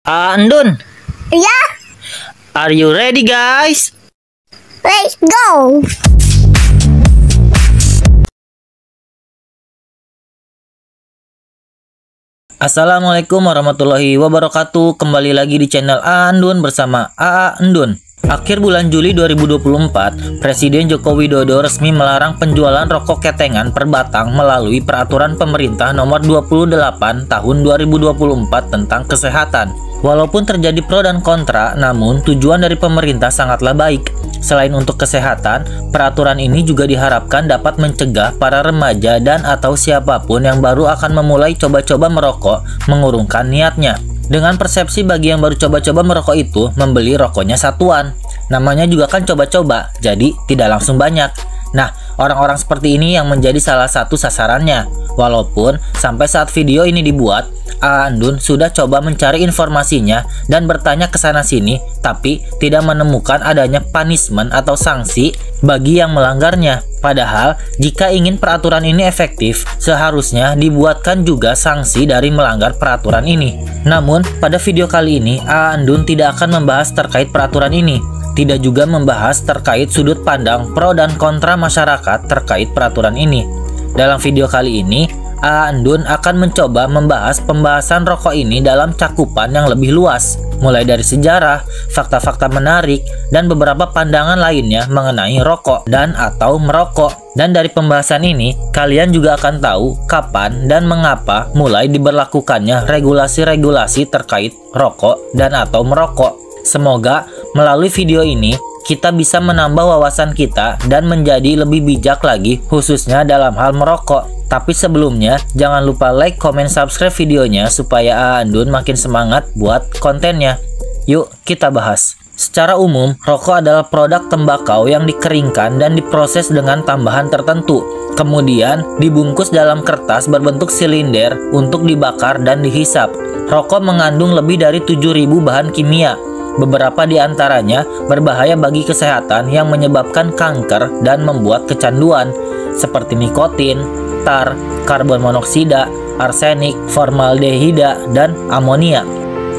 Andun, Yeah, are you ready guys? let's go. Assalamualaikum warahmatullahi wabarakatuh. Kembali lagi di channel Andun bersama AA Endun. Akhir bulan Juli 2024, Presiden Joko Widodo resmi melarang penjualan rokok ketengan per batang melalui peraturan pemerintah nomor 28 tahun 2024 tentang kesehatan. Walaupun terjadi pro dan kontra, namun tujuan dari pemerintah sangatlah baik. Selain untuk kesehatan, peraturan ini juga diharapkan dapat mencegah para remaja dan atau siapapun yang baru akan memulai coba-coba merokok mengurungkan niatnya. Dengan persepsi bagi yang baru coba-coba merokok itu membeli rokoknya satuan. Namanya juga kan coba-coba, jadi tidak langsung banyak. Nah, orang-orang seperti ini yang menjadi salah satu sasarannya. Walaupun sampai saat video ini dibuat, Andun sudah coba mencari informasinya dan bertanya ke sana sini, tapi tidak menemukan adanya punishment atau sanksi bagi yang melanggarnya. Padahal, jika ingin peraturan ini efektif, seharusnya dibuatkan juga sanksi dari melanggar peraturan ini. Namun, pada video kali ini, Andun tidak akan membahas terkait peraturan ini. Tidak juga membahas terkait sudut pandang pro dan kontra masyarakat terkait peraturan ini. Dalam video kali ini, Andun akan mencoba membahas pembahasan rokok ini dalam cakupan yang lebih luas, mulai dari sejarah, fakta-fakta menarik, dan beberapa pandangan lainnya mengenai rokok dan atau merokok. Dan dari pembahasan ini, kalian juga akan tahu kapan dan mengapa mulai diberlakukannya regulasi-regulasi terkait rokok dan atau merokok. Semoga melalui video ini kita bisa menambah wawasan kita dan menjadi lebih bijak lagi khususnya dalam hal merokok. Tapi sebelumnya jangan lupa like, comment, subscribe videonya supaya Andun makin semangat buat kontennya. Yuk kita bahas. Secara umum, rokok adalah produk tembakau yang dikeringkan dan diproses dengan tambahan tertentu. Kemudian dibungkus dalam kertas berbentuk silinder untuk dibakar dan dihisap. Rokok mengandung lebih dari 7.000 bahan kimia. Beberapa di antaranya berbahaya bagi kesehatan yang menyebabkan kanker dan membuat kecanduan, seperti nikotin, tar, karbon monoksida, arsenik, formaldehida, dan amonia.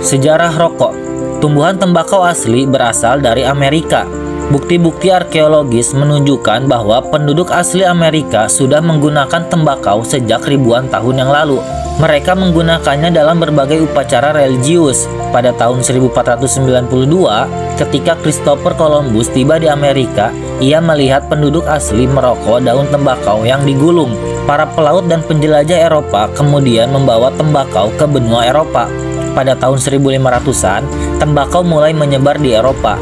Sejarah rokok. Tumbuhan tembakau asli berasal dari Amerika. Bukti-bukti arkeologis menunjukkan bahwa penduduk asli Amerika sudah menggunakan tembakau sejak ribuan tahun yang lalu. Mereka menggunakannya dalam berbagai upacara religius. Pada tahun 1492, ketika Christopher Columbus tiba di Amerika, ia melihat penduduk asli merokok daun tembakau yang digulung. Para pelaut dan penjelajah Eropa kemudian membawa tembakau ke benua Eropa. Pada tahun 1500-an, tembakau mulai menyebar di Eropa.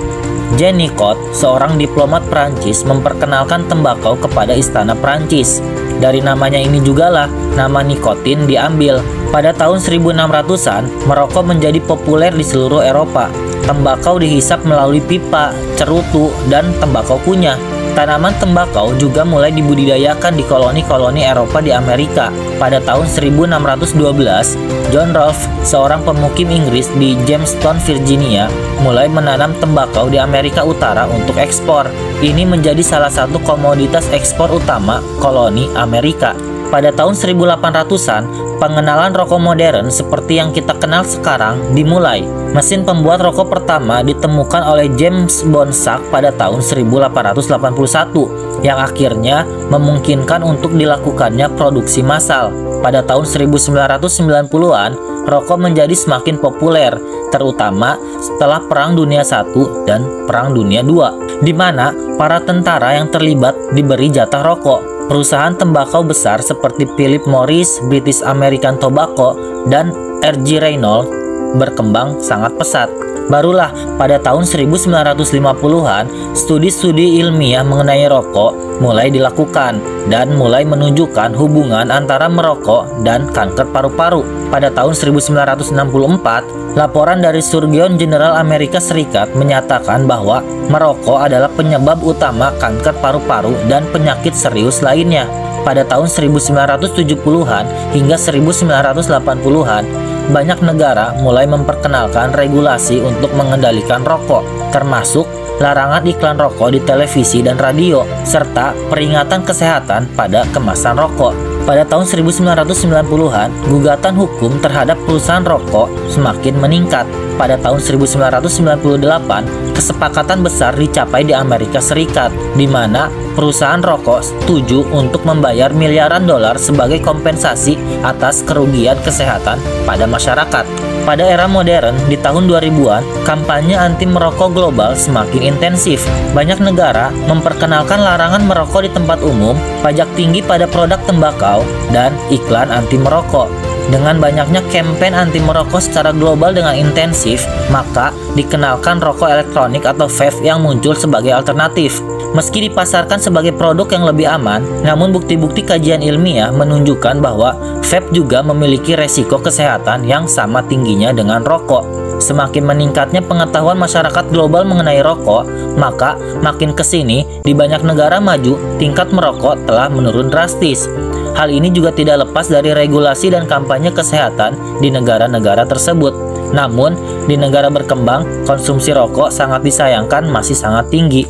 Jean Nicot, seorang diplomat Prancis, memperkenalkan tembakau kepada istana Prancis. Dari namanya ini jugalah nama nikotin diambil. Pada tahun 1600-an, merokok menjadi populer di seluruh Eropa. Tembakau dihisap melalui pipa, cerutu, dan tembakau kunyah. Tanaman tembakau juga mulai dibudidayakan di koloni-koloni Eropa di Amerika. Pada tahun 1612, John Rolfe, seorang pemukim Inggris di Jamestown, Virginia, mulai menanam tembakau di Amerika Utara untuk ekspor. Ini menjadi salah satu komoditas ekspor utama koloni Amerika. Pada tahun 1800-an, pengenalan rokok modern seperti yang kita kenal sekarang dimulai. Mesin pembuat rokok pertama ditemukan oleh James Bonsack pada tahun 1881, yang akhirnya memungkinkan untuk dilakukannya produksi massal. Pada tahun 1990-an, rokok menjadi semakin populer, terutama setelah Perang Dunia I dan Perang Dunia II, di mana para tentara yang terlibat diberi jatah rokok. Perusahaan tembakau besar seperti Philip Morris, British American Tobacco, dan R.G. Reynolds berkembang sangat pesat. Barulah pada tahun 1950-an, studi-studi ilmiah mengenai rokok mulai dilakukan dan mulai menunjukkan hubungan antara merokok dan kanker paru-paru. Pada tahun 1964, laporan dari Surgeon General Amerika Serikat menyatakan bahwa merokok adalah penyebab utama kanker paru-paru dan penyakit serius lainnya. Pada tahun 1970-an hingga 1980-an, banyak negara mulai memperkenalkan regulasi untuk mengendalikan rokok, termasuk larangan iklan rokok di televisi dan radio, serta peringatan kesehatan pada kemasan rokok. Pada tahun 1990-an, gugatan hukum terhadap perusahaan rokok semakin meningkat. Pada tahun 1998, kesepakatan besar dicapai di Amerika Serikat, di mana perusahaan rokok setuju untuk membayar miliaran dolar sebagai kompensasi atas kerugian kesehatan pada masyarakat. Pada era modern, di tahun 2000-an, kampanye anti merokok global semakin intensif. Banyak negara memperkenalkan larangan merokok di tempat umum, pajak tinggi pada produk tembakau, dan iklan anti merokok. Dengan banyaknya kampanye anti merokok secara global dengan intensif, maka dikenalkan rokok elektronik atau vape yang muncul sebagai alternatif. Meski dipasarkan sebagai produk yang lebih aman, namun bukti-bukti kajian ilmiah menunjukkan bahwa vape juga memiliki resiko kesehatan yang sama tingginya dengan rokok. Semakin meningkatnya pengetahuan masyarakat global mengenai rokok, maka makin kesini di banyak negara maju tingkat merokok telah menurun drastis. Hal ini juga tidak lepas dari regulasi dan kampanye kesehatan di negara-negara tersebut. Namun, di negara berkembang, konsumsi rokok sangat disayangkan masih sangat tinggi.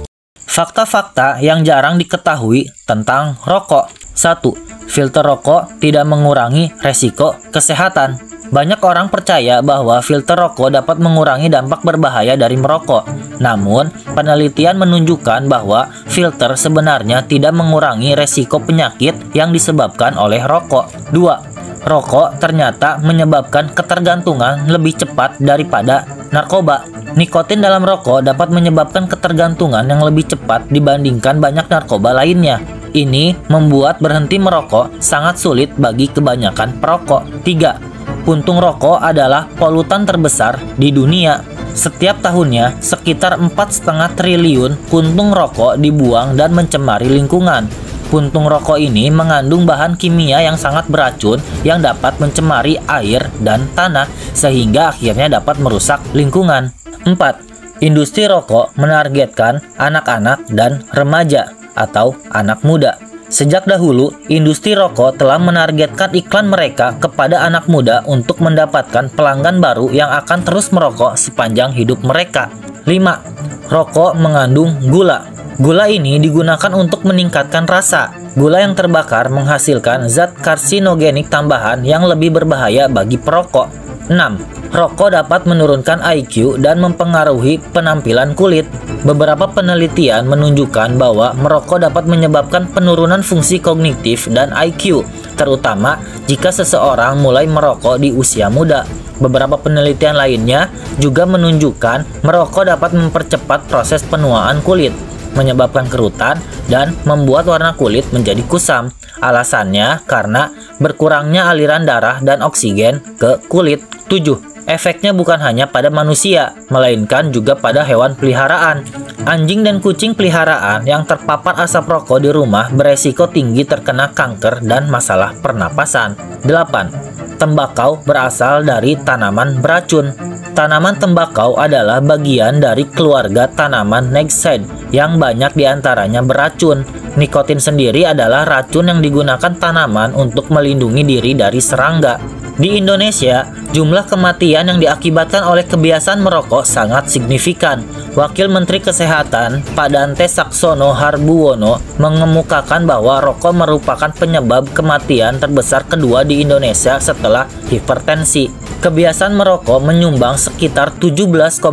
Fakta-fakta yang jarang diketahui tentang rokok. 1. Filter rokok tidak mengurangi resiko kesehatan. Banyak orang percaya bahwa filter rokok dapat mengurangi dampak berbahaya dari merokok. Namun, penelitian menunjukkan bahwa filter sebenarnya tidak mengurangi resiko penyakit yang disebabkan oleh rokok. 2. Rokok ternyata menyebabkan ketergantungan lebih cepat daripada narkoba. Nikotin dalam rokok dapat menyebabkan ketergantungan yang lebih cepat dibandingkan banyak narkoba lainnya. Ini membuat berhenti merokok sangat sulit bagi kebanyakan perokok. 3. Puntung rokok adalah polutan terbesar di dunia. Setiap tahunnya, sekitar 4,5 triliun puntung rokok dibuang dan mencemari lingkungan. Puntung rokok ini mengandung bahan kimia yang sangat beracun yang dapat mencemari air dan tanah, sehingga akhirnya dapat merusak lingkungan. 4. Industri rokok menargetkan anak-anak dan remaja atau anak muda. Sejak dahulu, industri rokok telah menargetkan iklan mereka kepada anak muda untuk mendapatkan pelanggan baru yang akan terus merokok sepanjang hidup mereka. 5. Rokok mengandung gula. Gula ini digunakan untuk meningkatkan rasa. Gula yang terbakar menghasilkan zat karsinogenik tambahan yang lebih berbahaya bagi perokok. 6. Rokok dapat menurunkan IQ dan mempengaruhi penampilan kulit. Beberapa penelitian menunjukkan bahwa merokok dapat menyebabkan penurunan fungsi kognitif dan IQ, terutama jika seseorang mulai merokok di usia muda. Beberapa penelitian lainnya juga menunjukkan merokok dapat mempercepat proses penuaan kulit, menyebabkan kerutan, dan membuat warna kulit menjadi kusam. Alasannya karena berkurangnya aliran darah dan oksigen ke kulit. 7. Efeknya bukan hanya pada manusia, melainkan juga pada hewan peliharaan. Anjing dan kucing peliharaan yang terpapar asap rokok di rumah beresiko tinggi terkena kanker dan masalah pernapasan. 8. Tembakau berasal dari tanaman beracun. Tanaman tembakau adalah bagian dari keluarga tanaman nightshade yang banyak diantaranya beracun. Nikotin sendiri adalah racun yang digunakan tanaman untuk melindungi diri dari serangga. Di Indonesia, jumlah kematian yang diakibatkan oleh kebiasaan merokok sangat signifikan. Wakil Menteri Kesehatan, Pak Dante Saxono Harbuwono, mengemukakan bahwa rokok merupakan penyebab kematian terbesar kedua di Indonesia setelah hipertensi. Kebiasaan merokok menyumbang sekitar 17,3%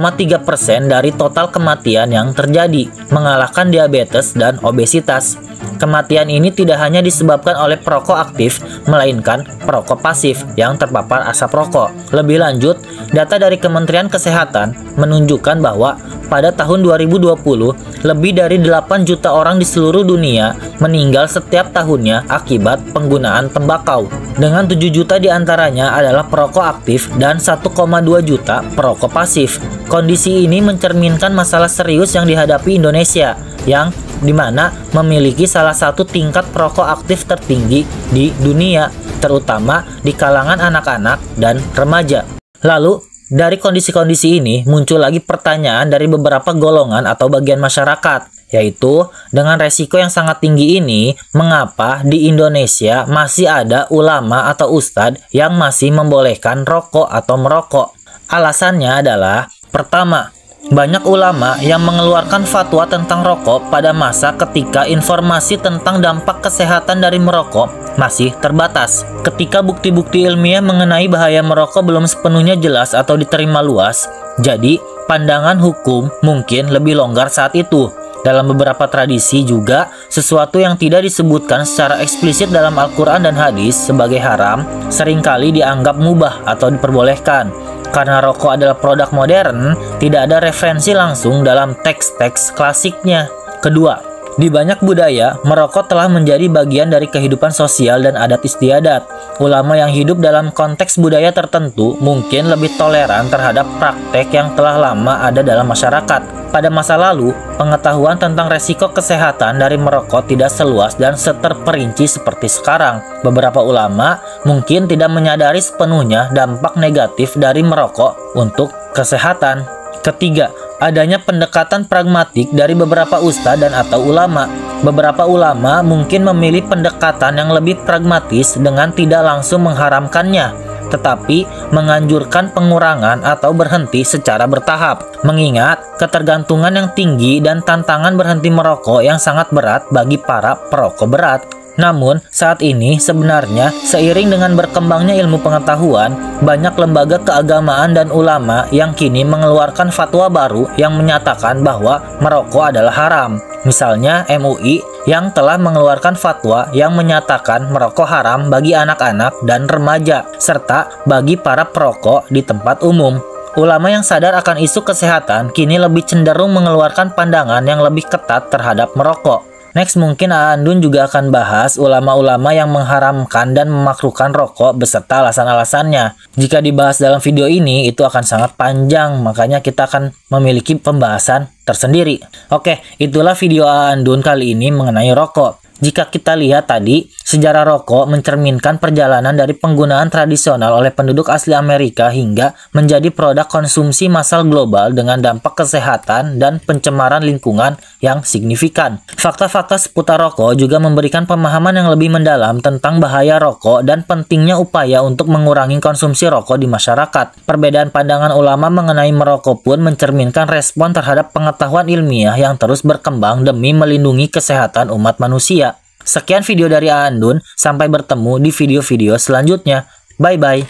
dari total kematian yang terjadi, mengalahkan diabetes dan obesitas. Kematian ini tidak hanya disebabkan oleh perokok aktif, melainkan perokok pasif yang terpapar asap rokok. Lebih lanjut, data dari Kementerian Kesehatan menunjukkan bahwa pada tahun 2020, lebih dari 8 juta orang di seluruh dunia meninggal setiap tahunnya akibat penggunaan tembakau. Dengan 7 juta diantaranya adalah perokok aktif dan 1,2 juta perokok pasif. Kondisi ini mencerminkan masalah serius yang dihadapi Indonesia, yang dimana memiliki salah satu tingkat perokok aktif tertinggi di dunia, terutama di kalangan anak-anak dan remaja. Lalu, dari kondisi-kondisi ini muncul lagi pertanyaan dari beberapa golongan atau bagian masyarakat, yaitu dengan resiko yang sangat tinggi ini, mengapa di Indonesia masih ada ulama atau ustadz yang masih membolehkan rokok atau merokok? Alasannya adalah, pertama, Banyak ulama yang mengeluarkan fatwa tentang rokok pada masa ketika informasi tentang dampak kesehatan dari merokok masih terbatas. Ketika bukti-bukti ilmiah mengenai bahaya merokok belum sepenuhnya jelas atau diterima luas, jadi pandangan hukum mungkin lebih longgar saat itu. Dalam beberapa tradisi juga, sesuatu yang tidak disebutkan secara eksplisit dalam Al-Quran dan hadis sebagai haram seringkali dianggap mubah atau diperbolehkan. Karena rokok adalah produk modern, tidak ada referensi langsung dalam teks-teks klasiknya. Kedua, di banyak budaya, merokok telah menjadi bagian dari kehidupan sosial dan adat istiadat. Ulama yang hidup dalam konteks budaya tertentu mungkin lebih toleran terhadap praktek yang telah lama ada dalam masyarakat. Pada masa lalu, pengetahuan tentang resiko kesehatan dari merokok tidak seluas dan seterperinci seperti sekarang. Beberapa ulama mungkin tidak menyadari sepenuhnya dampak negatif dari merokok untuk kesehatan. Ketiga, adanya pendekatan pragmatik dari beberapa ustadz dan atau ulama. Beberapa ulama mungkin memilih pendekatan yang lebih pragmatis dengan tidak langsung mengharamkannya, tetapi menganjurkan pengurangan atau berhenti secara bertahap. Mengingat ketergantungan yang tinggi dan tantangan berhenti merokok yang sangat berat bagi para perokok berat. Namun, saat ini sebenarnya seiring dengan berkembangnya ilmu pengetahuan, banyak lembaga keagamaan dan ulama yang kini mengeluarkan fatwa baru yang menyatakan bahwa merokok adalah haram. Misalnya MUI yang telah mengeluarkan fatwa yang menyatakan merokok haram bagi anak-anak dan remaja, serta bagi para perokok di tempat umum. Ulama yang sadar akan isu kesehatan kini lebih cenderung mengeluarkan pandangan yang lebih ketat terhadap merokok. Next, mungkin Andun juga akan bahas ulama-ulama yang mengharamkan dan memakruhkan rokok beserta alasan-alasannya. Jika dibahas dalam video ini, itu akan sangat panjang, makanya kita akan memiliki pembahasan tersendiri. Oke, itulah video Andun kali ini mengenai rokok. Jika kita lihat tadi, sejarah rokok mencerminkan perjalanan dari penggunaan tradisional oleh penduduk asli Amerika hingga menjadi produk konsumsi massal global dengan dampak kesehatan dan pencemaran lingkungan yang signifikan. Fakta-fakta seputar rokok juga memberikan pemahaman yang lebih mendalam tentang bahaya rokok dan pentingnya upaya untuk mengurangi konsumsi rokok di masyarakat. Perbedaan pandangan ulama mengenai merokok pun mencerminkan respon terhadap pengetahuan ilmiah yang terus berkembang demi melindungi kesehatan umat manusia. Sekian video dari Andun, sampai bertemu di video-video selanjutnya. Bye-bye.